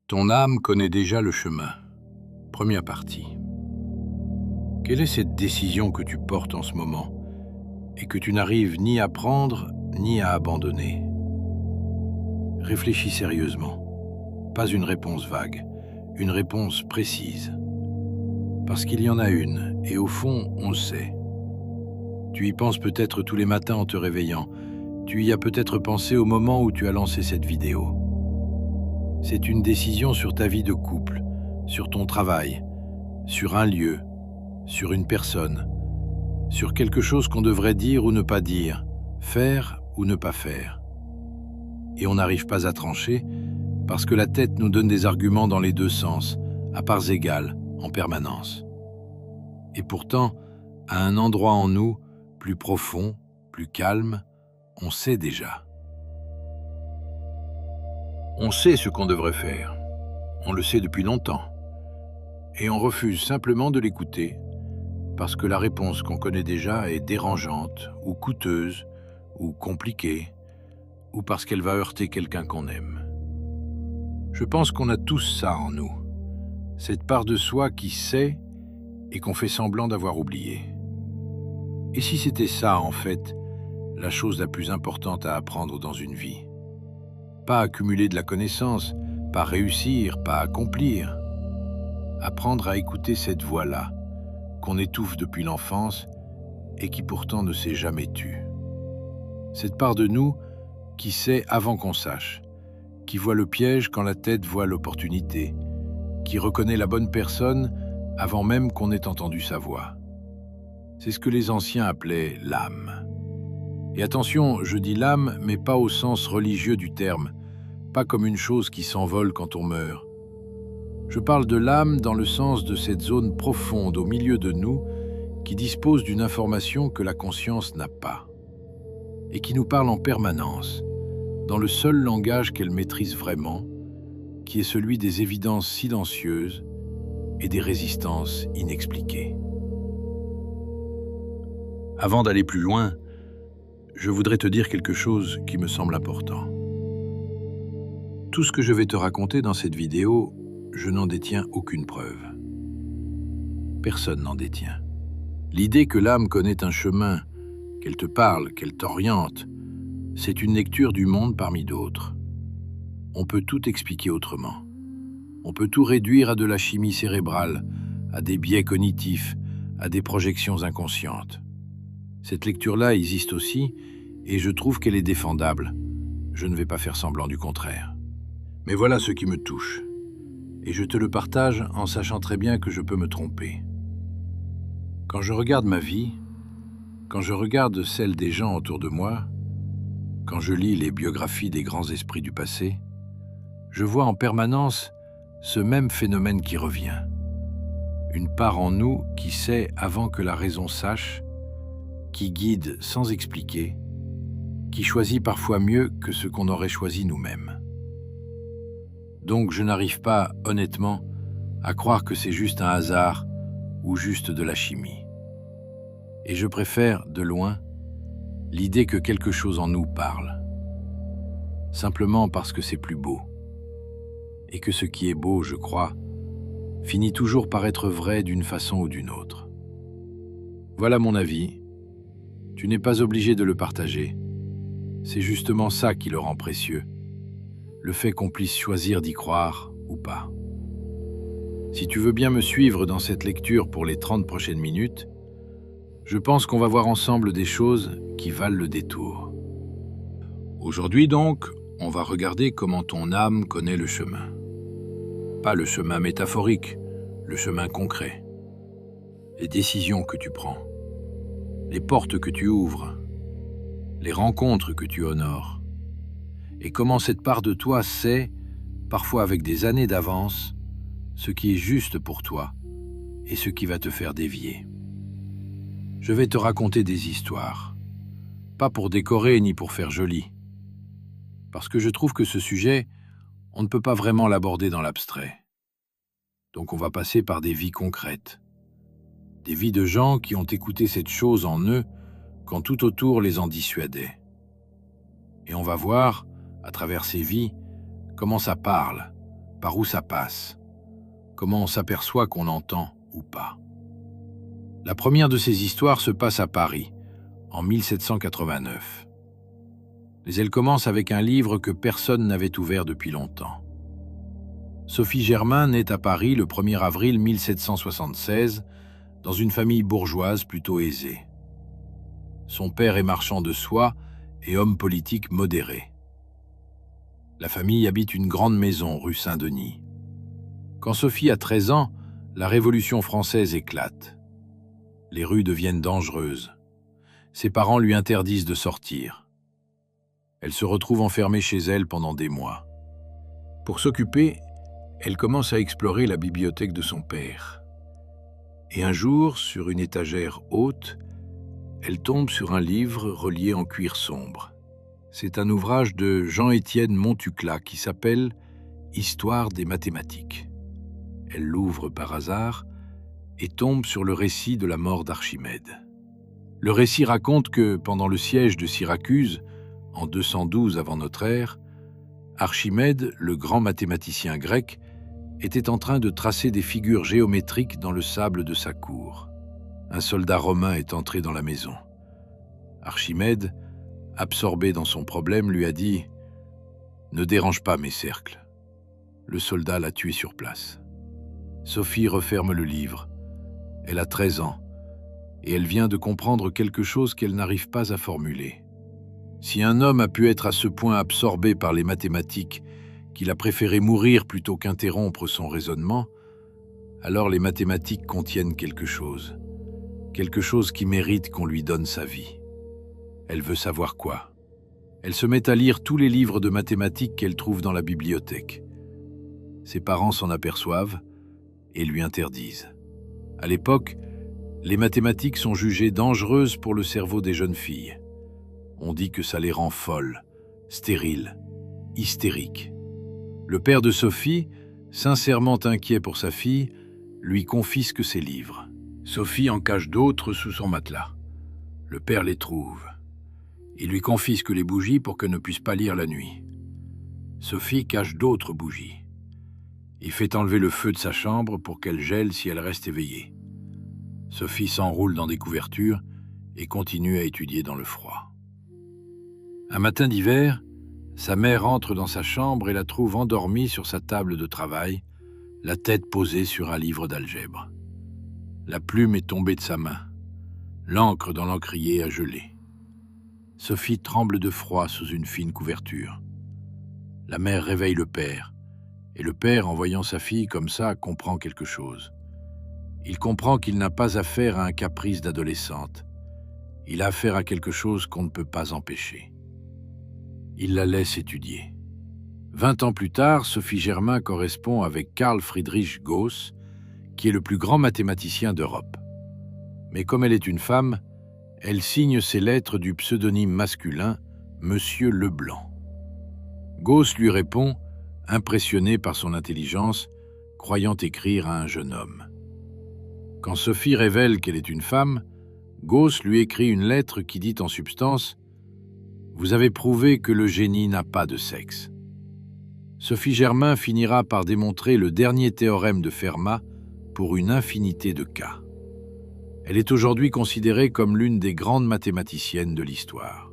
Ton âme connaît déjà le chemin. Première partie. Quelle est cette décision que tu portes en ce moment et que tu n'arrives ni à prendre ni à abandonner? Réfléchis sérieusement. Pas une réponse vague, une réponse précise. Parce qu'il y en a une, et au fond, on le sait. Tu y penses peut-être tous les matins en te réveillant. Tu y as peut-être pensé au moment où tu as lancé cette vidéo. C'est une décision sur ta vie de couple, sur ton travail, sur un lieu, sur une personne, sur quelque chose qu'on devrait dire ou ne pas dire, faire ou ne pas faire. Et on n'arrive pas à trancher parce que la tête nous donne des arguments dans les deux sens, à parts égales, en permanence. Et pourtant, à un endroit en nous, plus profond, plus calme, on sait déjà. On sait ce qu'on devrait faire. On le sait depuis longtemps. Et on refuse simplement de l'écouter parce que la réponse qu'on connaît déjà est dérangeante ou coûteuse ou compliquée ou parce qu'elle va heurter quelqu'un qu'on aime. Je pense qu'on a tous ça en nous, cette part de soi qui sait et qu'on fait semblant d'avoir oublié. Et si c'était ça, en fait, la chose la plus importante à apprendre dans une vie? Pas accumuler de la connaissance, pas réussir, pas accomplir. Apprendre à écouter cette voix-là, qu'on étouffe depuis l'enfance et qui pourtant ne s'est jamais tue. Cette part de nous qui sait avant qu'on sache, qui voit le piège quand la tête voit l'opportunité, qui reconnaît la bonne personne avant même qu'on ait entendu sa voix. C'est ce que les anciens appelaient l'âme. Et attention, je dis l'âme, mais pas au sens religieux du terme, pas comme une chose qui s'envole quand on meurt. Je parle de l'âme dans le sens de cette zone profonde au milieu de nous qui dispose d'une information que la conscience n'a pas et qui nous parle en permanence, dans le seul langage qu'elle maîtrise vraiment, qui est celui des évidences silencieuses et des résistances inexpliquées. Avant d'aller plus loin, je voudrais te dire quelque chose qui me semble important. Tout ce que je vais te raconter dans cette vidéo, je n'en détiens aucune preuve. Personne n'en détient. L'idée que l'âme connaît un chemin, qu'elle te parle, qu'elle t'oriente, c'est une lecture du monde parmi d'autres. On peut tout expliquer autrement. On peut tout réduire à de la chimie cérébrale, à des biais cognitifs, à des projections inconscientes. Cette lecture-là existe aussi, et je trouve qu'elle est défendable. Je ne vais pas faire semblant du contraire. Mais voilà ce qui me touche. Et je te le partage en sachant très bien que je peux me tromper. Quand je regarde ma vie, quand je regarde celle des gens autour de moi, quand je lis les biographies des grands esprits du passé, je vois en permanence ce même phénomène qui revient. Une part en nous qui sait avant que la raison sache, qui guide sans expliquer, qui choisit parfois mieux que ce qu'on aurait choisi nous-mêmes. Donc je n'arrive pas, honnêtement, à croire que c'est juste un hasard ou juste de la chimie. Et je préfère, de loin, l'idée que quelque chose en nous parle. Simplement parce que c'est plus beau. Et que ce qui est beau, je crois, finit toujours par être vrai d'une façon ou d'une autre. Voilà mon avis. Tu n'es pas obligé de le partager. C'est justement ça qui le rend précieux. Le fait qu'on puisse choisir d'y croire ou pas. Si tu veux bien me suivre dans cette lecture pour les 30 prochaines minutes, je pense qu'on va voir ensemble des choses qui valent le détour. Aujourd'hui donc, on va regarder comment ton âme connaît le chemin. Pas le chemin métaphorique, le chemin concret. Les décisions que tu prends, les portes que tu ouvres, les rencontres que tu honores. Et comment cette part de toi sait, parfois avec des années d'avance, ce qui est juste pour toi et ce qui va te faire dévier. Je vais te raconter des histoires, pas pour décorer ni pour faire joli, parce que je trouve que ce sujet, on ne peut pas vraiment l'aborder dans l'abstrait. Donc on va passer par des vies concrètes, des vies de gens qui ont écouté cette chose en eux quand tout autour les en dissuadait. Et on va voir, à travers ces vies, comment ça parle, par où ça passe, comment on s'aperçoit qu'on entend ou pas. La première de ces histoires se passe à Paris, en 1789. Mais elle commence avec un livre que personne n'avait ouvert depuis longtemps. Sophie Germain naît à Paris le 1er avril 1776, dans une famille bourgeoise plutôt aisée. Son père est marchand de soie et homme politique modéré. La famille habite une grande maison rue Saint-Denis. Quand Sophie a 13 ans, la Révolution française éclate. Les rues deviennent dangereuses. Ses parents lui interdisent de sortir. Elle se retrouve enfermée chez elle pendant des mois. Pour s'occuper, elle commence à explorer la bibliothèque de son père. Et un jour, sur une étagère haute, elle tombe sur un livre relié en cuir sombre. C'est un ouvrage de Jean-Étienne Montuclat qui s'appelle « Histoire des mathématiques ». Elle l'ouvre par hasard et tombe sur le récit de la mort d'Archimède. Le récit raconte que, pendant le siège de Syracuse, en 212 avant notre ère, Archimède, le grand mathématicien grec, était en train de tracer des figures géométriques dans le sable de sa cour. Un soldat romain est entré dans la maison. Archimède, absorbé dans son problème, lui a dit « Ne dérange pas mes cercles ». Le soldat l'a tué sur place. Sophie referme le livre. Elle a 13 ans et elle vient de comprendre quelque chose qu'elle n'arrive pas à formuler. Si un homme a pu être à ce point absorbé par les mathématiques qu'il a préféré mourir plutôt qu'interrompre son raisonnement, alors les mathématiques contiennent quelque chose qui mérite qu'on lui donne sa vie. Elle veut savoir quoi. Elle se met à lire tous les livres de mathématiques qu'elle trouve dans la bibliothèque. Ses parents s'en aperçoivent et lui interdisent. À l'époque, les mathématiques sont jugées dangereuses pour le cerveau des jeunes filles. On dit que ça les rend folles, stériles, hystériques. Le père de Sophie, sincèrement inquiet pour sa fille, lui confisque ses livres. Sophie en cache d'autres sous son matelas. Le père les trouve. Il lui confisque les bougies pour qu'elle ne puisse pas lire la nuit. Sophie cache d'autres bougies. Il fait enlever le feu de sa chambre pour qu'elle gèle si elle reste éveillée. Sophie s'enroule dans des couvertures et continue à étudier dans le froid. Un matin d'hiver, sa mère entre dans sa chambre et la trouve endormie sur sa table de travail, la tête posée sur un livre d'algèbre. La plume est tombée de sa main. L'encre dans l'encrier a gelé. Sophie tremble de froid sous une fine couverture. La mère réveille le père, et le père, en voyant sa fille comme ça, comprend quelque chose. Il comprend qu'il n'a pas affaire à un caprice d'adolescente. Il a affaire à quelque chose qu'on ne peut pas empêcher. Il la laisse étudier. 20 ans plus tard, Sophie Germain correspond avec Carl Friedrich Gauss, qui est le plus grand mathématicien d'Europe. Mais comme elle est une femme, elle signe ses lettres du pseudonyme masculin Monsieur Leblanc. Gauss lui répond, impressionné par son intelligence, croyant écrire à un jeune homme. Quand Sophie révèle qu'elle est une femme, Gauss lui écrit une lettre qui dit en substance « Vous avez prouvé que le génie n'a pas de sexe ». Sophie Germain finira par démontrer le dernier théorème de Fermat pour une infinité de cas. Elle est aujourd'hui considérée comme l'une des grandes mathématiciennes de l'histoire.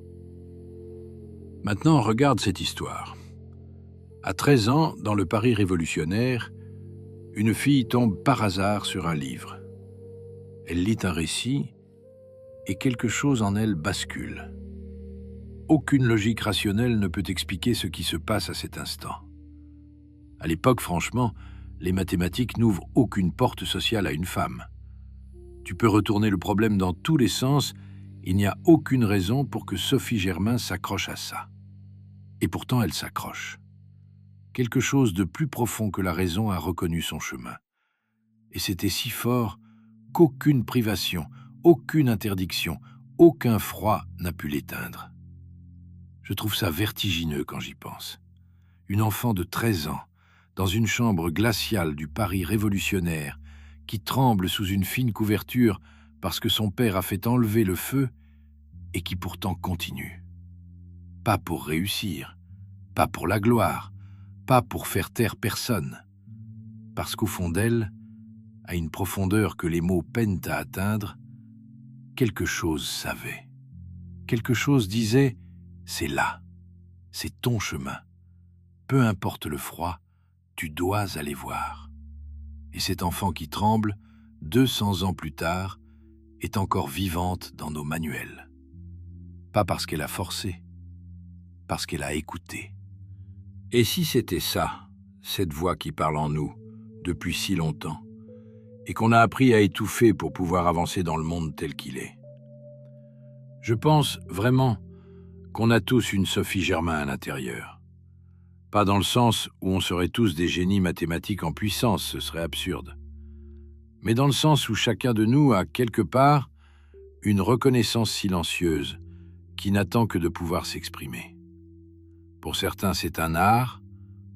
Maintenant, regarde cette histoire. À 13 ans, dans le Paris révolutionnaire, une fille tombe par hasard sur un livre. Elle lit un récit et quelque chose en elle bascule. Aucune logique rationnelle ne peut expliquer ce qui se passe à cet instant. À l'époque, franchement, les mathématiques n'ouvrent aucune porte sociale à une femme. Tu peux retourner le problème dans tous les sens, il n'y a aucune raison pour que Sophie Germain s'accroche à ça. Et pourtant, elle s'accroche. Quelque chose de plus profond que la raison a reconnu son chemin. Et c'était si fort qu'aucune privation, aucune interdiction, aucun froid n'a pu l'éteindre. Je trouve ça vertigineux quand j'y pense. Une enfant de 13 ans, dans une chambre glaciale du Paris révolutionnaire, qui tremble sous une fine couverture parce que son père a fait enlever le feu et qui pourtant continue. Pas pour réussir, pas pour la gloire, pas pour faire taire personne, parce qu'au fond d'elle, à une profondeur que les mots peinent à atteindre, quelque chose savait. Quelque chose disait « c'est là, c'est ton chemin. Peu importe le froid, tu dois aller voir. » Et cet enfant qui tremble, 200 ans plus tard, est encore vivante dans nos manuels. Pas parce qu'elle a forcé, parce qu'elle a écouté. Et si c'était ça, cette voix qui parle en nous, depuis si longtemps, et qu'on a appris à étouffer pour pouvoir avancer dans le monde tel qu'il est? Je pense vraiment qu'on a tous une Sophie Germain à l'intérieur. Pas dans le sens où on serait tous des génies mathématiques en puissance, ce serait absurde. Mais dans le sens où chacun de nous a quelque part une reconnaissance silencieuse qui n'attend que de pouvoir s'exprimer. Pour certains, c'est un art,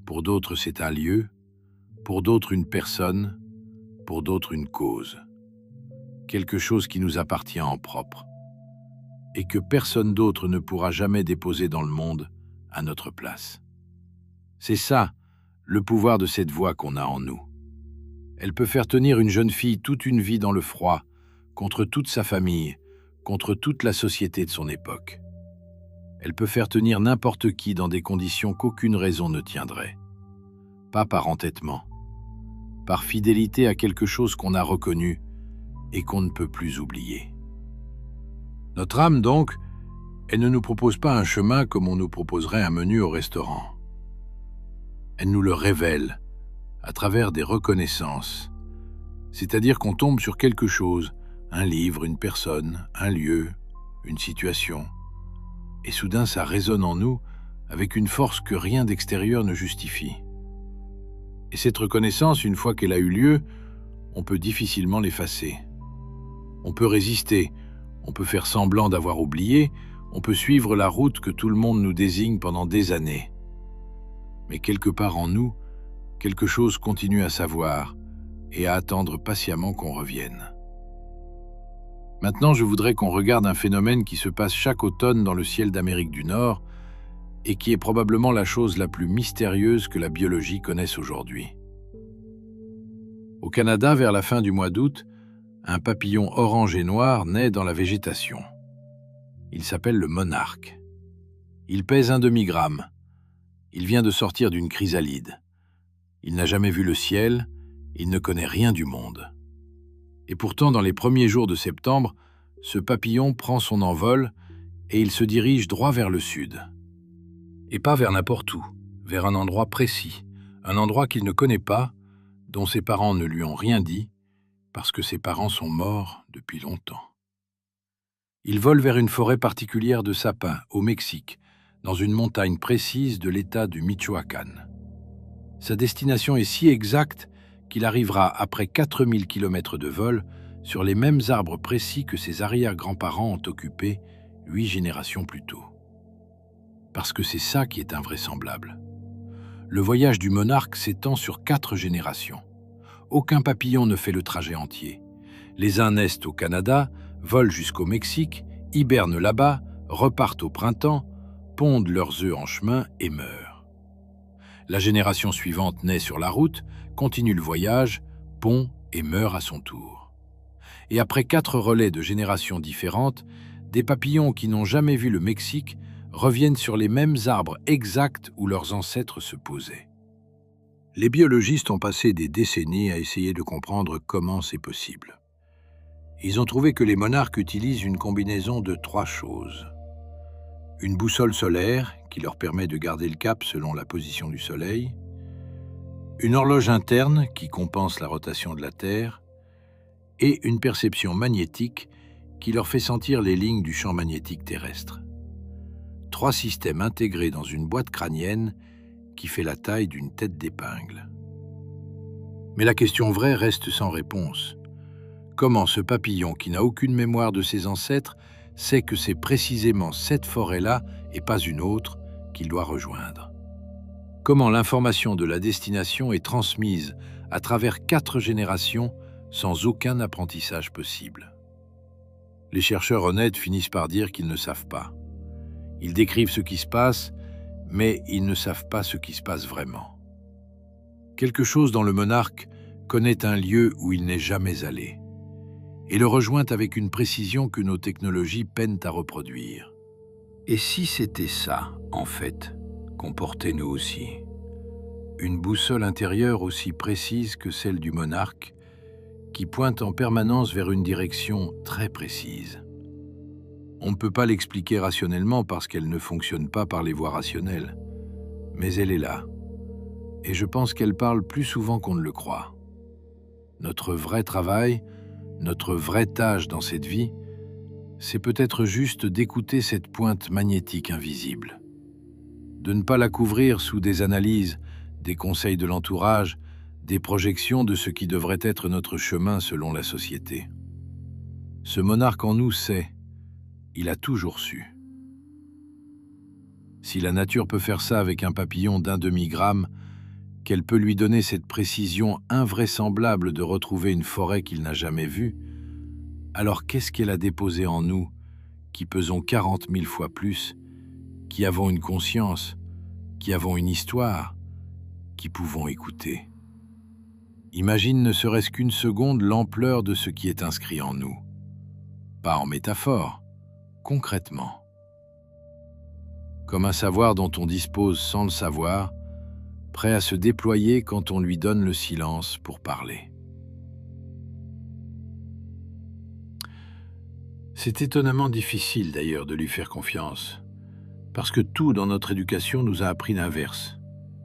pour d'autres, c'est un lieu, pour d'autres, une personne, pour d'autres, une cause. Quelque chose qui nous appartient en propre et que personne d'autre ne pourra jamais déposer dans le monde à notre place. C'est ça, le pouvoir de cette voix qu'on a en nous. Elle peut faire tenir une jeune fille toute une vie dans le froid, contre toute sa famille, contre toute la société de son époque. Elle peut faire tenir n'importe qui dans des conditions qu'aucune raison ne tiendrait. Pas par entêtement, par fidélité à quelque chose qu'on a reconnu et qu'on ne peut plus oublier. Notre âme, donc, elle ne nous propose pas un chemin comme on nous proposerait un menu au restaurant. Elle nous le révèle à travers des reconnaissances, c'est-à-dire qu'on tombe sur quelque chose, un livre, une personne, un lieu, une situation, et soudain ça résonne en nous avec une force que rien d'extérieur ne justifie. Et cette reconnaissance, une fois qu'elle a eu lieu, on peut difficilement l'effacer. On peut résister, on peut faire semblant d'avoir oublié, on peut suivre la route que tout le monde nous désigne pendant des années. Mais quelque part en nous, quelque chose continue à savoir et à attendre patiemment qu'on revienne. Maintenant, je voudrais qu'on regarde un phénomène qui se passe chaque automne dans le ciel d'Amérique du Nord et qui est probablement la chose la plus mystérieuse que la biologie connaisse aujourd'hui. Au Canada, vers la fin du mois d'août, un papillon orange et noir naît dans la végétation. Il s'appelle le monarque. Il pèse 1 demi-gramme. Il vient de sortir d'une chrysalide. Il n'a jamais vu le ciel, il ne connaît rien du monde. Et pourtant, dans les premiers jours de septembre, ce papillon prend son envol et il se dirige droit vers le sud. Et pas vers n'importe où, vers un endroit précis, un endroit qu'il ne connaît pas, dont ses parents ne lui ont rien dit, parce que ses parents sont morts depuis longtemps. Il vole vers une forêt particulière de sapins, au Mexique, dans une montagne précise de l'État du Michoacán. Sa destination est si exacte qu'il arrivera après 4000 km de vol sur les mêmes arbres précis que ses arrière-grands-parents ont occupés 8 générations plus tôt. Parce que c'est ça qui est invraisemblable. Le voyage du monarque s'étend sur 4 générations. Aucun papillon ne fait le trajet entier. Les uns naissent au Canada, volent jusqu'au Mexique, hibernent là-bas, repartent au printemps, pondent leurs œufs en chemin et meurent. La génération suivante naît sur la route, continue le voyage, pond et meurt à son tour. Et après 4 relais de générations différentes, des papillons qui n'ont jamais vu le Mexique reviennent sur les mêmes arbres exacts où leurs ancêtres se posaient. Les biologistes ont passé des décennies à essayer de comprendre comment c'est possible. Ils ont trouvé que les monarques utilisent une combinaison de 3 choses. Une boussole solaire qui leur permet de garder le cap selon la position du soleil, une horloge interne qui compense la rotation de la Terre et une perception magnétique qui leur fait sentir les lignes du champ magnétique terrestre. 3 systèmes intégrés dans une boîte crânienne qui fait la taille d'une tête d'épingle. Mais la question vraie reste sans réponse. Comment ce papillon qui n'a aucune mémoire de ses ancêtres sait que c'est précisément cette forêt-là et pas une autre qu'il doit rejoindre? Comment l'information de la destination est transmise à travers 4 générations sans aucun apprentissage possible? Les chercheurs honnêtes finissent par dire qu'ils ne savent pas. Ils décrivent ce qui se passe, mais ils ne savent pas ce qui se passe vraiment. Quelque chose dans le monarque connaît un lieu où il n'est jamais allé et le rejoint avec une précision que nos technologies peinent à reproduire. Et si c'était ça, en fait, qu'on portait nous aussi? Une boussole intérieure aussi précise que celle du monarque, qui pointe en permanence vers une direction très précise. On ne peut pas l'expliquer rationnellement parce qu'elle ne fonctionne pas par les voies rationnelles. Mais elle est là. Et je pense qu'elle parle plus souvent qu'on ne le croit. Notre vrai travail, notre vraie tâche dans cette vie, c'est peut-être juste d'écouter cette pointe magnétique invisible. De ne pas la couvrir sous des analyses, des conseils de l'entourage, des projections de ce qui devrait être notre chemin selon la société. Ce monarque en nous sait, il a toujours su. Si la nature peut faire ça avec un papillon d'un demi-gramme, qu'elle peut lui donner cette précision invraisemblable de retrouver une forêt qu'il n'a jamais vue, alors qu'est-ce qu'elle a déposé en nous, qui pesons 40 000 fois plus, qui avons une conscience, qui avons une histoire, qui pouvons écouter? Imagine ne serait-ce qu'une seconde l'ampleur de ce qui est inscrit en nous. Pas en métaphore, concrètement. Comme un savoir dont on dispose sans le savoir, prêt à se déployer quand on lui donne le silence pour parler. C'est étonnamment difficile d'ailleurs de lui faire confiance, parce que tout dans notre éducation nous a appris l'inverse.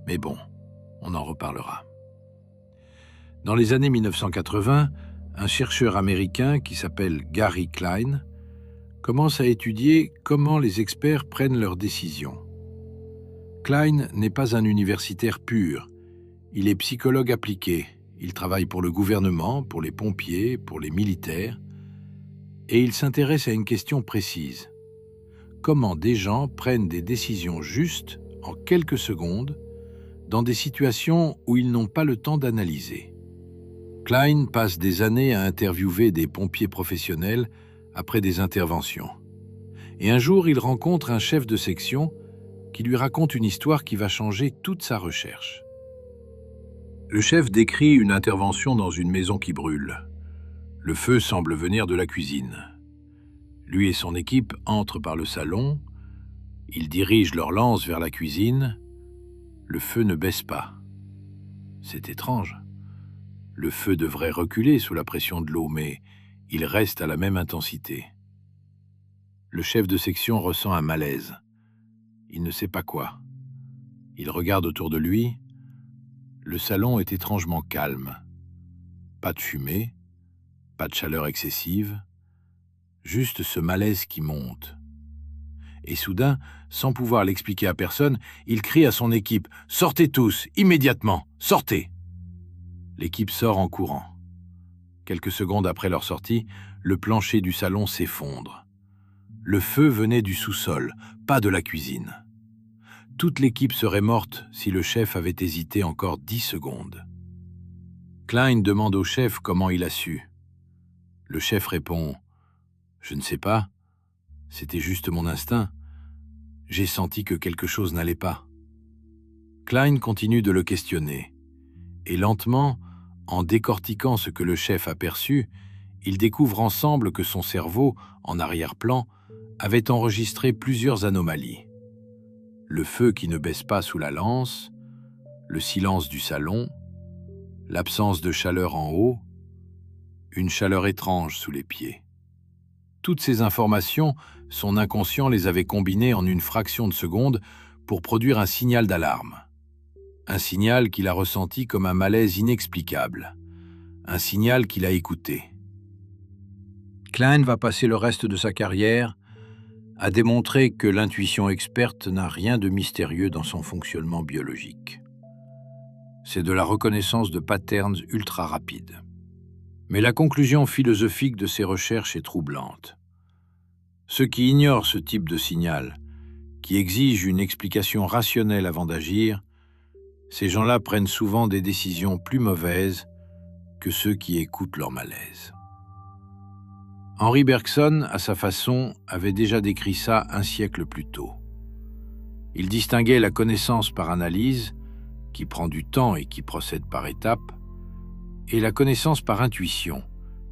Mais bon, on en reparlera. Dans les années 1980, un chercheur américain qui s'appelle Gary Klein commence à étudier comment les experts prennent leurs décisions. Klein n'est pas un universitaire pur, il est psychologue appliqué, il travaille pour le gouvernement, pour les pompiers, pour les militaires, et il s'intéresse à une question précise. Comment des gens prennent des décisions justes en quelques secondes dans des situations où ils n'ont pas le temps d'analyser. Klein passe des années à interviewer des pompiers professionnels après des interventions. Et un jour, il rencontre un chef de section qui lui raconte une histoire qui va changer toute sa recherche. Le chef décrit une intervention dans une maison qui brûle. Le feu semble venir de la cuisine. Lui et son équipe entrent par le salon, ils dirigent leur lance vers la cuisine. Le feu ne baisse pas. C'est étrange. Le feu devrait reculer sous la pression de l'eau, mais il reste à la même intensité. Le chef de section ressent un malaise. Il ne sait pas quoi. Il regarde autour de lui. Le salon est étrangement calme. Pas de fumée, pas de chaleur excessive, juste ce malaise qui monte. Et soudain, sans pouvoir l'expliquer à personne, il crie à son équipe « Sortez tous, immédiatement, sortez !» L'équipe sort en courant. Quelques secondes après leur sortie, le plancher du salon s'effondre. Le feu venait du sous-sol, pas de la cuisine. Toute l'équipe serait morte si le chef avait hésité encore 10 secondes. Klein demande au chef comment il a su. Le chef répond « Je ne sais pas, c'était juste mon instinct. J'ai senti que quelque chose n'allait pas. » Klein continue de le questionner. Et lentement, en décortiquant ce que le chef aperçut, ils découvrent ensemble que son cerveau, en arrière-plan, avait enregistré plusieurs anomalies. Le feu qui ne baisse pas sous la lance, le silence du salon, l'absence de chaleur en haut, une chaleur étrange sous les pieds. Toutes ces informations, son inconscient les avait combinées en une fraction de seconde pour produire un signal d'alarme. Un signal qu'il a ressenti comme un malaise inexplicable. Un signal qu'il a écouté. Klein va passer le reste de sa carrière à démontrer que l'intuition experte n'a rien de mystérieux dans son fonctionnement biologique. C'est de la reconnaissance de patterns ultra rapides. Mais la conclusion philosophique de ses recherches est troublante. Ceux qui ignorent ce type de signal, qui exigent une explication rationnelle avant d'agir, ces gens-là prennent souvent des décisions plus mauvaises que ceux qui écoutent leur malaise. Henri Bergson, à sa façon, avait déjà décrit ça un siècle plus tôt. Il distinguait la connaissance par analyse qui prend du temps et qui procède par étapes, et la connaissance par intuition,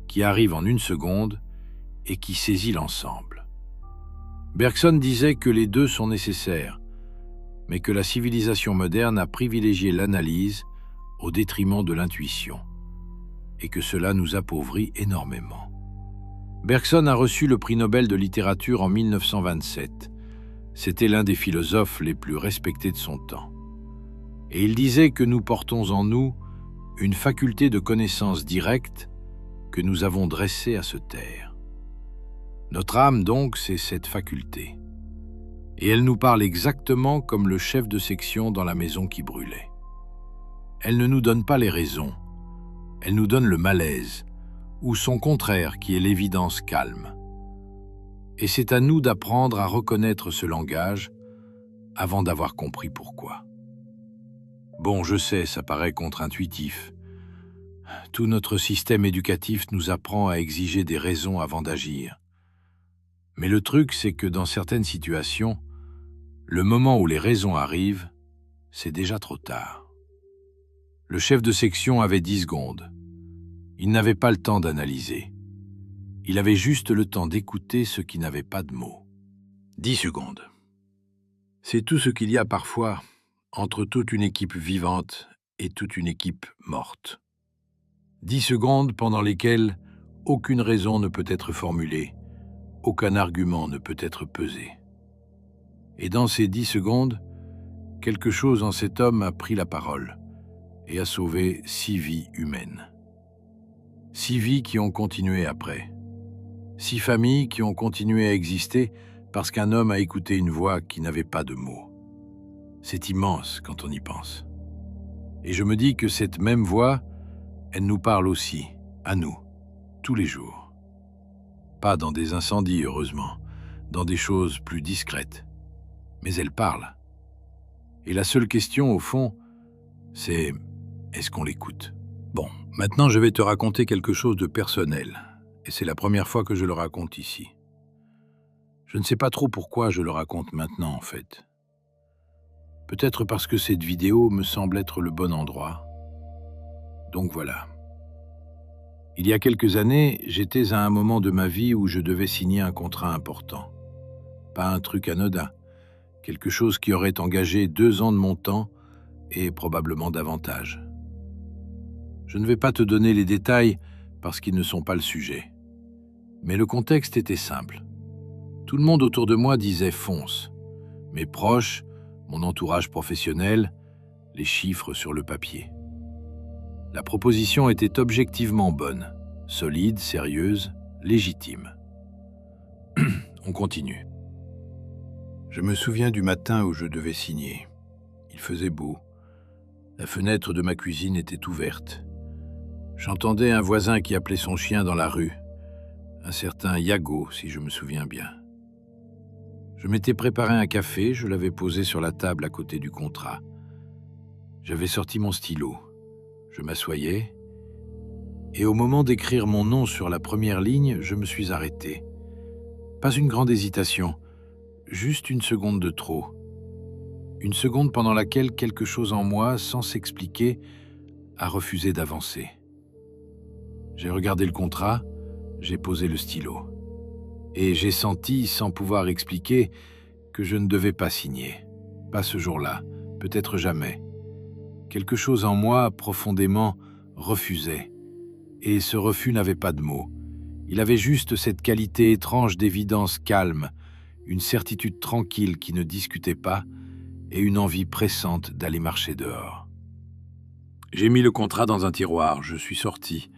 qui arrive en une seconde et qui saisit l'ensemble. Bergson disait que les deux sont nécessaires, mais que la civilisation moderne a privilégié l'analyse au détriment de l'intuition, et que cela nous appauvrit énormément. Bergson a reçu le prix Nobel de littérature en 1927. C'était l'un des philosophes les plus respectés de son temps. Et il disait que nous portons en nous une faculté de connaissance directe que nous avons dressée à se taire. Notre âme, donc, c'est cette faculté. Et elle nous parle exactement comme le chef de section dans la maison qui brûlait. Elle ne nous donne pas les raisons, elle nous donne le malaise, ou son contraire qui est l'évidence calme. Et c'est à nous d'apprendre à reconnaître ce langage avant d'avoir compris pourquoi. Bon, je sais, ça paraît contre-intuitif. Tout notre système éducatif nous apprend à exiger des raisons avant d'agir. Mais le truc, c'est que dans certaines situations, le moment où les raisons arrivent, c'est déjà trop tard. Le chef de section avait 10 secondes. Il n'avait pas le temps d'analyser. Il avait juste le temps d'écouter ce qui n'avait pas de mots. 10 secondes. C'est tout ce qu'il y a parfois entre toute une équipe vivante et toute une équipe morte. 10 secondes pendant lesquelles aucune raison ne peut être formulée, aucun argument ne peut être pesé. Et dans ces 10 secondes, quelque chose en cet homme a pris la parole et a sauvé 6 vies humaines. 6 vies qui ont continué après. 6 familles qui ont continué à exister parce qu'un homme a écouté une voix qui n'avait pas de mots. C'est immense quand on y pense. Et je me dis que cette même voix, elle nous parle aussi, à nous, tous les jours. Pas dans des incendies, heureusement, dans des choses plus discrètes. Mais elle parle. Et la seule question, au fond, c'est est-ce qu'on l'écoute ? Bon, maintenant je vais te raconter quelque chose de personnel. Et c'est la première fois que je le raconte ici. Je ne sais pas trop pourquoi je le raconte maintenant, en fait. Peut-être parce que cette vidéo me semble être le bon endroit. Donc voilà. Il y a quelques années, j'étais à un moment de ma vie où je devais signer un contrat important. Pas un truc anodin, quelque chose qui aurait engagé 2 ans de mon temps et probablement davantage. Je ne vais pas te donner les détails parce qu'ils ne sont pas le sujet. Mais le contexte était simple. Tout le monde autour de moi disait « fonce ». Mes proches, mon entourage professionnel, les chiffres sur le papier. La proposition était objectivement bonne, solide, sérieuse, légitime. On continue. Je me souviens du matin où je devais signer. Il faisait beau. La fenêtre de ma cuisine était ouverte. J'entendais un voisin qui appelait son chien dans la rue, un certain Yago, si je me souviens bien. Je m'étais préparé un café, je l'avais posé sur la table à côté du contrat. J'avais sorti mon stylo. Je m'assoyais, et au moment d'écrire mon nom sur la première ligne, je me suis arrêté. Pas une grande hésitation, juste une seconde de trop. Une seconde pendant laquelle quelque chose en moi, sans s'expliquer, a refusé d'avancer. J'ai regardé le contrat, j'ai posé le stylo. Et j'ai senti, sans pouvoir expliquer, que je ne devais pas signer. Pas ce jour-là, peut-être jamais. Quelque chose en moi, profondément, refusait. Et ce refus n'avait pas de mots. Il avait juste cette qualité étrange d'évidence calme, une certitude tranquille qui ne discutait pas, et une envie pressante d'aller marcher dehors. J'ai mis le contrat dans un tiroir, je suis sorti.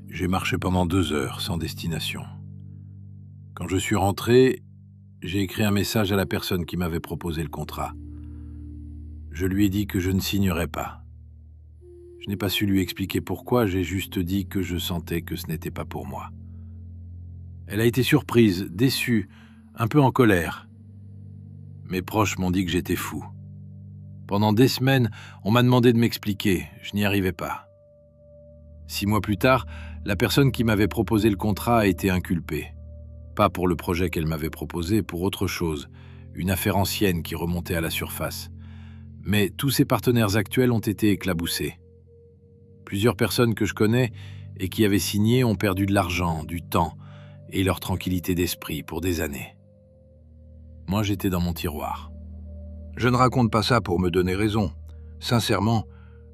J'ai marché pendant 2 heures, sans destination. Quand je suis rentré, j'ai écrit un message à la personne qui m'avait proposé le contrat. Je lui ai dit que je ne signerais pas. Je n'ai pas su lui expliquer pourquoi, j'ai juste dit que je sentais que ce n'était pas pour moi. Elle a été surprise, déçue, un peu en colère. Mes proches m'ont dit que j'étais fou. Pendant des semaines, on m'a demandé de m'expliquer, je n'y arrivais pas. 6 mois plus tard, la personne qui m'avait proposé le contrat a été inculpée. Pas pour le projet qu'elle m'avait proposé, pour autre chose, une affaire ancienne qui remontait à la surface. Mais tous ses partenaires actuels ont été éclaboussés. Plusieurs personnes que je connais et qui avaient signé ont perdu de l'argent, du temps et leur tranquillité d'esprit pour des années. Moi, j'étais dans mon tiroir. Je ne raconte pas ça pour me donner raison. Sincèrement,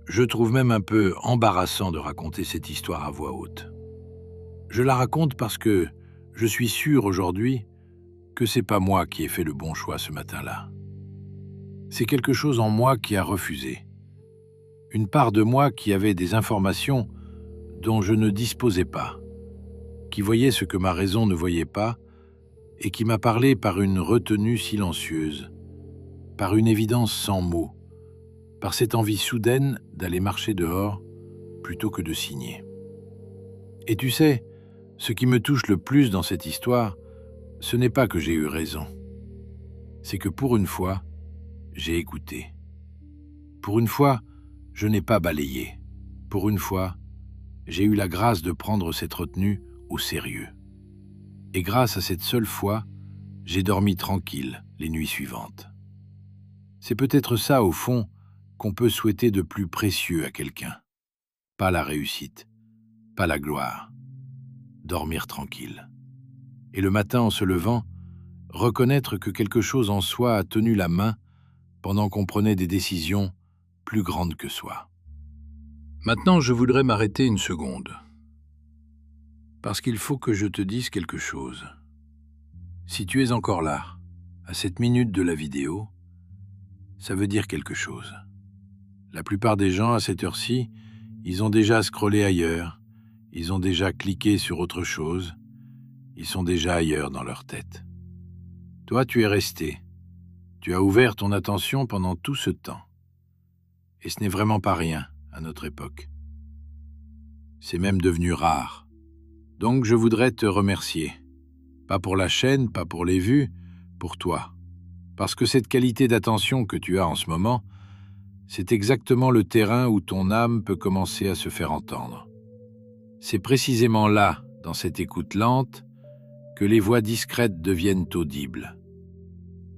je trouve même un peu embarrassant de raconter cette histoire à voix haute. Je la raconte parce que je suis sûr aujourd'hui que c'est pas moi qui ai fait le bon choix ce matin-là. C'est quelque chose en moi qui a refusé. Une part de moi qui avait des informations dont je ne disposais pas, qui voyait ce que ma raison ne voyait pas et qui m'a parlé par une retenue silencieuse, par une évidence sans mots, par cette envie soudaine d'aller marcher dehors plutôt que de signer. Et tu sais, ce qui me touche le plus dans cette histoire, ce n'est pas que j'ai eu raison. C'est que pour une fois, j'ai écouté. Pour une fois, je n'ai pas balayé. Pour une fois, j'ai eu la grâce de prendre cette retenue au sérieux. Et grâce à cette seule fois, j'ai dormi tranquille les nuits suivantes. C'est peut-être ça, au fond, qu'on peut souhaiter de plus précieux à quelqu'un. Pas la réussite, pas la gloire. Dormir tranquille. Et le matin, en se levant, reconnaître que quelque chose en soi a tenu la main pendant qu'on prenait des décisions plus grandes que soi. Maintenant, je voudrais m'arrêter une seconde. Parce qu'il faut que je te dise quelque chose. Si tu es encore là, à cette minute de la vidéo, ça veut dire quelque chose. La plupart des gens, à cette heure-ci, ils ont déjà scrollé ailleurs, ils ont déjà cliqué sur autre chose, ils sont déjà ailleurs dans leur tête. Toi, tu es resté. Tu as ouvert ton attention pendant tout ce temps. Et ce n'est vraiment pas rien à notre époque. C'est même devenu rare. Donc je voudrais te remercier. Pas pour la chaîne, pas pour les vues, pour toi. Parce que cette qualité d'attention que tu as en ce moment, c'est exactement le terrain où ton âme peut commencer à se faire entendre. C'est précisément là, dans cette écoute lente, que les voix discrètes deviennent audibles.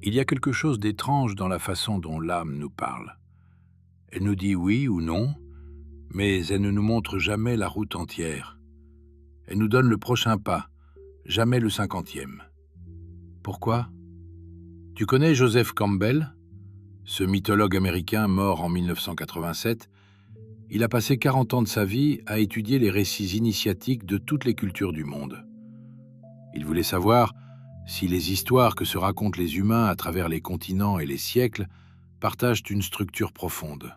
Il y a quelque chose d'étrange dans la façon dont l'âme nous parle. Elle nous dit oui ou non, mais elle ne nous montre jamais la route entière. Elle nous donne le prochain pas, jamais le 50e. Pourquoi ? Tu connais Joseph Campbell ? Ce mythologue américain mort en 1987, il a passé 40 ans de sa vie à étudier les récits initiatiques de toutes les cultures du monde. Il voulait savoir si les histoires que se racontent les humains à travers les continents et les siècles partagent une structure profonde.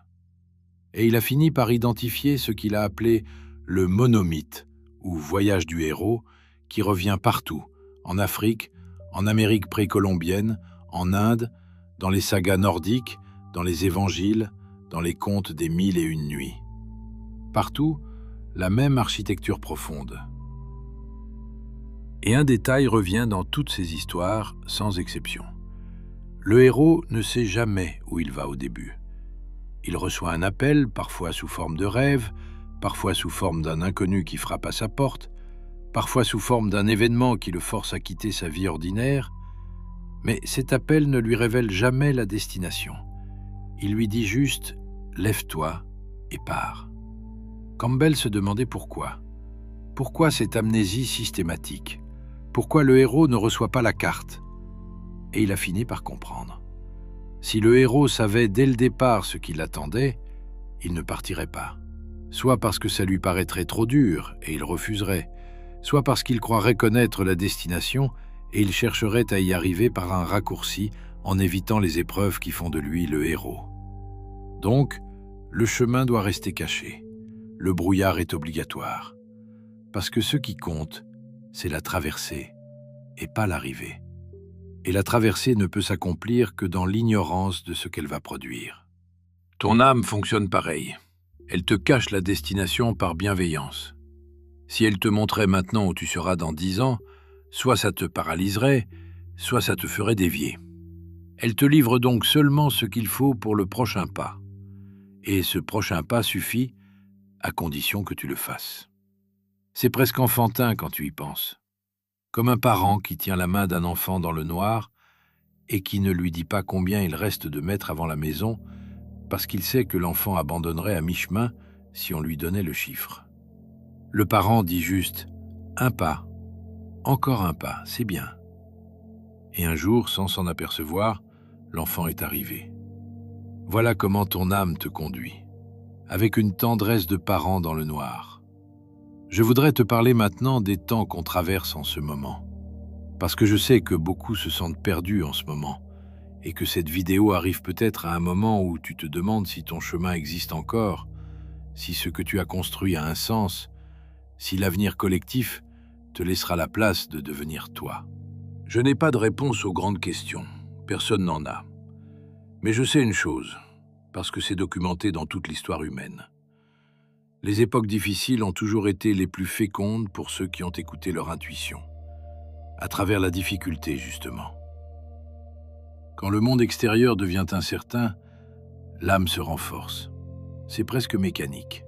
Et il a fini par identifier ce qu'il a appelé le monomythe, ou voyage du héros, qui revient partout, en Afrique, en Amérique précolombienne, en Inde, dans les sagas nordiques, dans les évangiles, dans les contes des 1001 nuits. Partout, la même architecture profonde. Et un détail revient dans toutes ces histoires, sans exception. Le héros ne sait jamais où il va au début. Il reçoit un appel, parfois sous forme de rêve, parfois sous forme d'un inconnu qui frappe à sa porte, parfois sous forme d'un événement qui le force à quitter sa vie ordinaire, mais cet appel ne lui révèle jamais la destination. Il lui dit juste « lève-toi et pars ». Campbell se demandait pourquoi. Pourquoi cette amnésie systématique ? Pourquoi le héros ne reçoit pas la carte ? Et il a fini par comprendre. Si le héros savait dès le départ ce qui l'attendait, il ne partirait pas. Soit parce que ça lui paraîtrait trop dur et il refuserait, soit parce qu'il croirait connaître la destination et il chercherait à y arriver par un raccourci en évitant les épreuves qui font de lui le héros. Donc, le chemin doit rester caché. Le brouillard est obligatoire. Parce que ce qui compte, c'est la traversée et pas l'arrivée. Et la traversée ne peut s'accomplir que dans l'ignorance de ce qu'elle va produire. Ton âme fonctionne pareil. Elle te cache la destination par bienveillance. Si elle te montrait maintenant où tu seras dans 10 ans, soit ça te paralyserait, soit ça te ferait dévier. Elle te livre donc seulement ce qu'il faut pour le prochain pas. Et ce prochain pas suffit à condition que tu le fasses. C'est presque enfantin quand tu y penses. Comme un parent qui tient la main d'un enfant dans le noir et qui ne lui dit pas combien il reste de mètres avant la maison, parce qu'il sait que l'enfant abandonnerait à mi-chemin si on lui donnait le chiffre. Le parent dit juste « un pas, encore un pas, c'est bien ». Et un jour, sans s'en apercevoir, l'enfant est arrivé. Voilà comment ton âme te conduit, avec une tendresse de parent dans le noir. Je voudrais te parler maintenant des temps qu'on traverse en ce moment, parce que je sais que beaucoup se sentent perdus en ce moment, et que cette vidéo arrive peut-être à un moment où tu te demandes si ton chemin existe encore, si ce que tu as construit a un sens, si l'avenir collectif te laissera la place de devenir toi. Je n'ai pas de réponse aux grandes questions, personne n'en a. Mais je sais une chose, parce que c'est documenté dans toute l'histoire humaine. Les époques difficiles ont toujours été les plus fécondes pour ceux qui ont écouté leur intuition, à travers la difficulté justement. Quand le monde extérieur devient incertain, l'âme se renforce. C'est presque mécanique.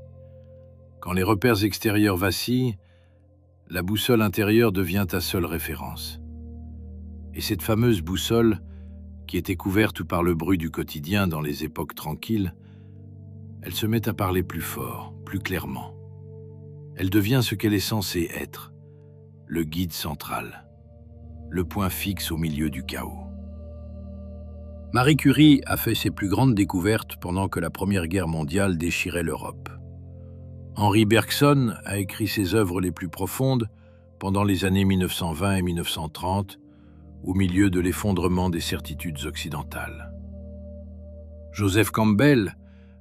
Quand les repères extérieurs vacillent, la boussole intérieure devient ta seule référence. Et cette fameuse boussole, qui était couverte par le bruit du quotidien dans les époques tranquilles, elle se met à parler plus fort, plus clairement. Elle devient ce qu'elle est censée être, le guide central, le point fixe au milieu du chaos. Marie Curie a fait ses plus grandes découvertes pendant que la Première Guerre mondiale déchirait l'Europe. Henri Bergson a écrit ses œuvres les plus profondes pendant les années 1920 et 1930, au milieu de l'effondrement des certitudes occidentales. Joseph Campbell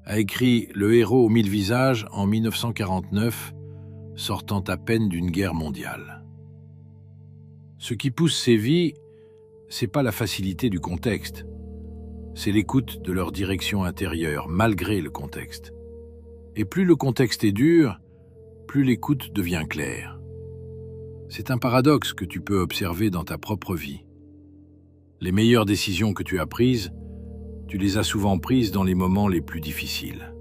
a écrit Le héros aux 1000 visages en 1949, sortant à peine d'une guerre mondiale. Ce qui pousse ces vies, c'est pas la facilité du contexte, c'est l'écoute de leur direction intérieure, malgré le contexte. Et plus le contexte est dur, plus l'écoute devient claire. C'est un paradoxe que tu peux observer dans ta propre vie. Les meilleures décisions que tu as prises, tu les as souvent prises dans les moments les plus difficiles.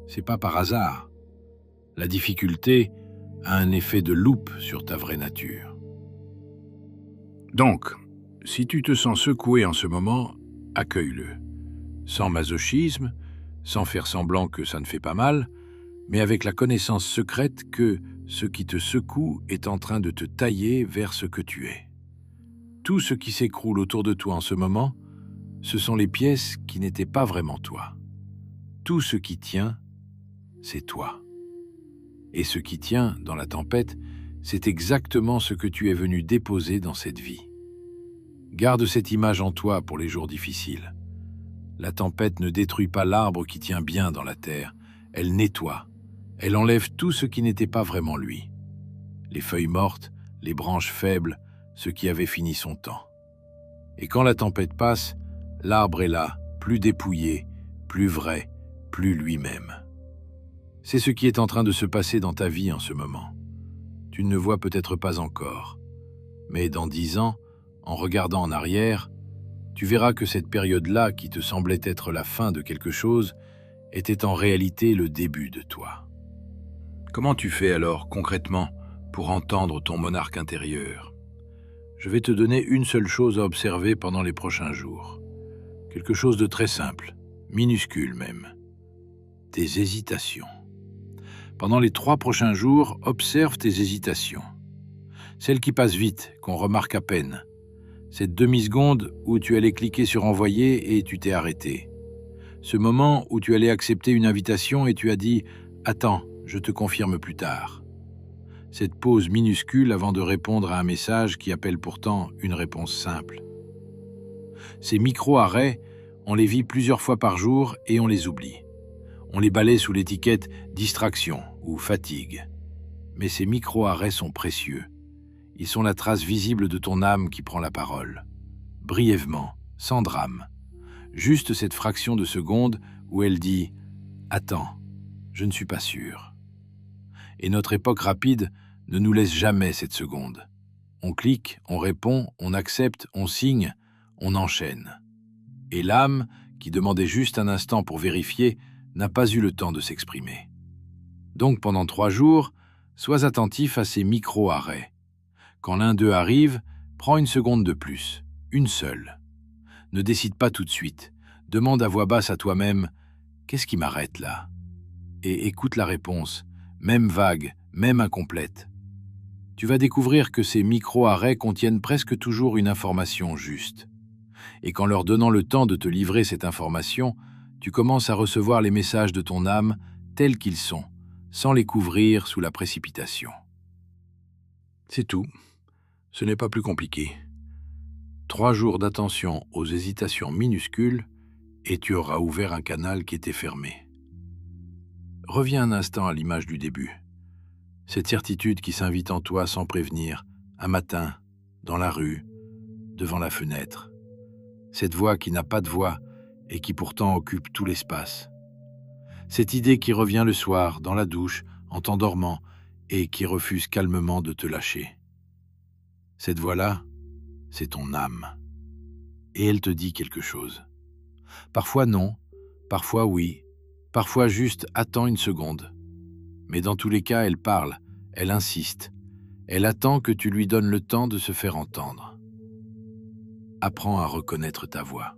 C'est pas par hasard. La difficulté a un effet de loupe sur ta vraie nature. Donc, si tu te sens secoué en ce moment, accueille-le. Sans masochisme, sans faire semblant que ça ne fait pas mal, mais avec la connaissance secrète que ce qui te secoue est en train de te tailler vers ce que tu es. Tout ce qui s'écroule autour de toi en ce moment, ce sont les pièces qui n'étaient pas vraiment toi. Tout ce qui tient, c'est toi. Et ce qui tient dans la tempête, c'est exactement ce que tu es venu déposer dans cette vie. Garde cette image en toi pour les jours difficiles. La tempête ne détruit pas l'arbre qui tient bien dans la terre, elle nettoie, elle enlève tout ce qui n'était pas vraiment lui. Les feuilles mortes, les branches faibles, ce qui avait fini son temps. Et quand la tempête passe, l'arbre est là, plus dépouillé, plus vrai, plus lui-même. C'est ce qui est en train de se passer dans ta vie en ce moment. Tu ne le vois peut-être pas encore, mais dans 10 ans, en regardant en arrière, tu verras que cette période-là, qui te semblait être la fin de quelque chose, était en réalité le début de toi. Comment tu fais alors, concrètement, pour entendre ton monarque intérieur ? Je vais te donner une seule chose à observer pendant les prochains jours. Quelque chose de très simple, minuscule même. Tes hésitations. Pendant les 3 prochains jours, observe tes hésitations. Celles qui passent vite, qu'on remarque à peine. Cette demi-seconde où tu allais cliquer sur envoyer et tu t'es arrêté. Ce moment où tu allais accepter une invitation et tu as dit « Attends, je te confirme plus tard ». Cette pause minuscule avant de répondre à un message qui appelle pourtant une réponse simple. Ces micro-arrêts, on les vit plusieurs fois par jour et on les oublie. On les balaie sous l'étiquette « distraction » ou « fatigue ». Mais ces micro-arrêts sont précieux. Ils sont la trace visible de ton âme qui prend la parole. Brièvement, sans drame. Juste cette fraction de seconde où elle dit « Attends, je ne suis pas sûr ». Et notre époque rapide ne nous laisse jamais cette seconde. On clique, on répond, on accepte, on signe, on enchaîne. Et l'âme, qui demandait juste un instant pour vérifier, n'a pas eu le temps de s'exprimer. Donc pendant 3 jours, sois attentif à ces micro-arrêts. Quand l'un d'eux arrive, prends une seconde de plus, une seule. Ne décide pas tout de suite. Demande à voix basse à toi-même « Qu'est-ce qui m'arrête là ?» Et écoute la réponse, même vague, même incomplète. Tu vas découvrir que ces micro-arrêts contiennent presque toujours une information juste. Et qu'en leur donnant le temps de te livrer cette information, tu commences à recevoir les messages de ton âme tels qu'ils sont, sans les couvrir sous la précipitation. C'est tout. Ce n'est pas plus compliqué. 3 jours d'attention aux hésitations minuscules et tu auras ouvert un canal qui était fermé. Reviens un instant à l'image du début. Cette certitude qui s'invite en toi sans prévenir, un matin, dans la rue, devant la fenêtre. Cette voix qui n'a pas de voix et qui pourtant occupe tout l'espace. Cette idée qui revient le soir, dans la douche, en t'endormant, et qui refuse calmement de te lâcher. Cette voix-là, c'est ton âme. Et elle te dit quelque chose. Parfois non, parfois oui, parfois juste attends une seconde. Mais dans tous les cas, elle parle, elle insiste. Elle attend que tu lui donnes le temps de se faire entendre. Apprends à reconnaître ta voix.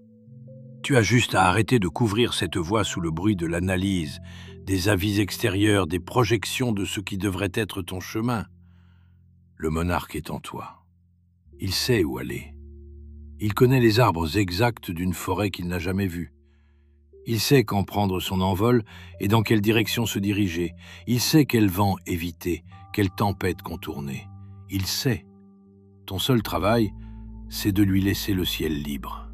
Tu as juste à arrêter de couvrir cette voix sous le bruit de l'analyse, des avis extérieurs, des projections de ce qui devrait être ton chemin. Le monarque est en toi. Il sait où aller. Il connaît les arbres exacts d'une forêt qu'il n'a jamais vue. Il sait quand prendre son envol et dans quelle direction se diriger. Il sait quel vent éviter, quelle tempête contourner. Il sait. Ton seul travail, c'est de lui laisser le ciel libre.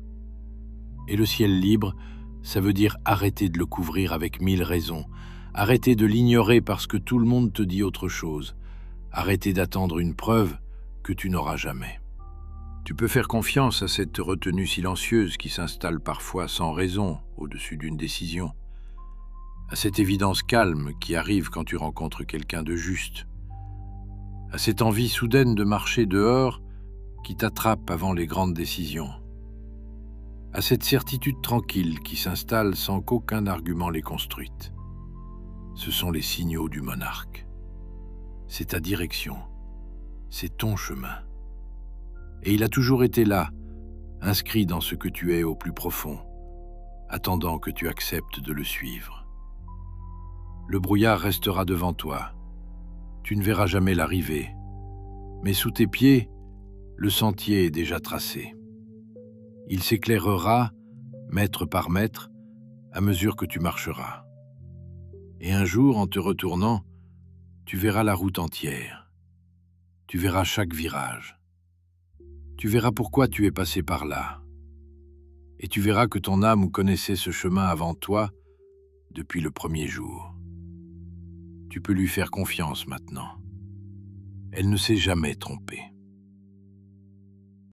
Et le ciel libre, ça veut dire arrêter de le couvrir avec 1000 raisons, arrêter de l'ignorer parce que tout le monde te dit autre chose, arrêter d'attendre une preuve que tu n'auras jamais. Tu peux faire confiance à cette retenue silencieuse qui s'installe parfois sans raison au-dessus d'une décision, à cette évidence calme qui arrive quand tu rencontres quelqu'un de juste, à cette envie soudaine de marcher dehors qui t'attrape avant les grandes décisions, à cette certitude tranquille qui s'installe sans qu'aucun argument l'ait construite. Ce sont les signaux du monarque. C'est ta direction, c'est ton chemin. Et il a toujours été là, inscrit dans ce que tu es au plus profond, attendant que tu acceptes de le suivre. Le brouillard restera devant toi. Tu ne verras jamais l'arrivée. Mais sous tes pieds, le sentier est déjà tracé. Il s'éclairera, mètre par mètre, à mesure que tu marcheras. Et un jour, en te retournant, tu verras la route entière. Tu verras chaque virage. Tu verras pourquoi tu es passé par là. Et tu verras que ton âme connaissait ce chemin avant toi depuis le premier jour. Tu peux lui faire confiance maintenant. Elle ne s'est jamais trompée.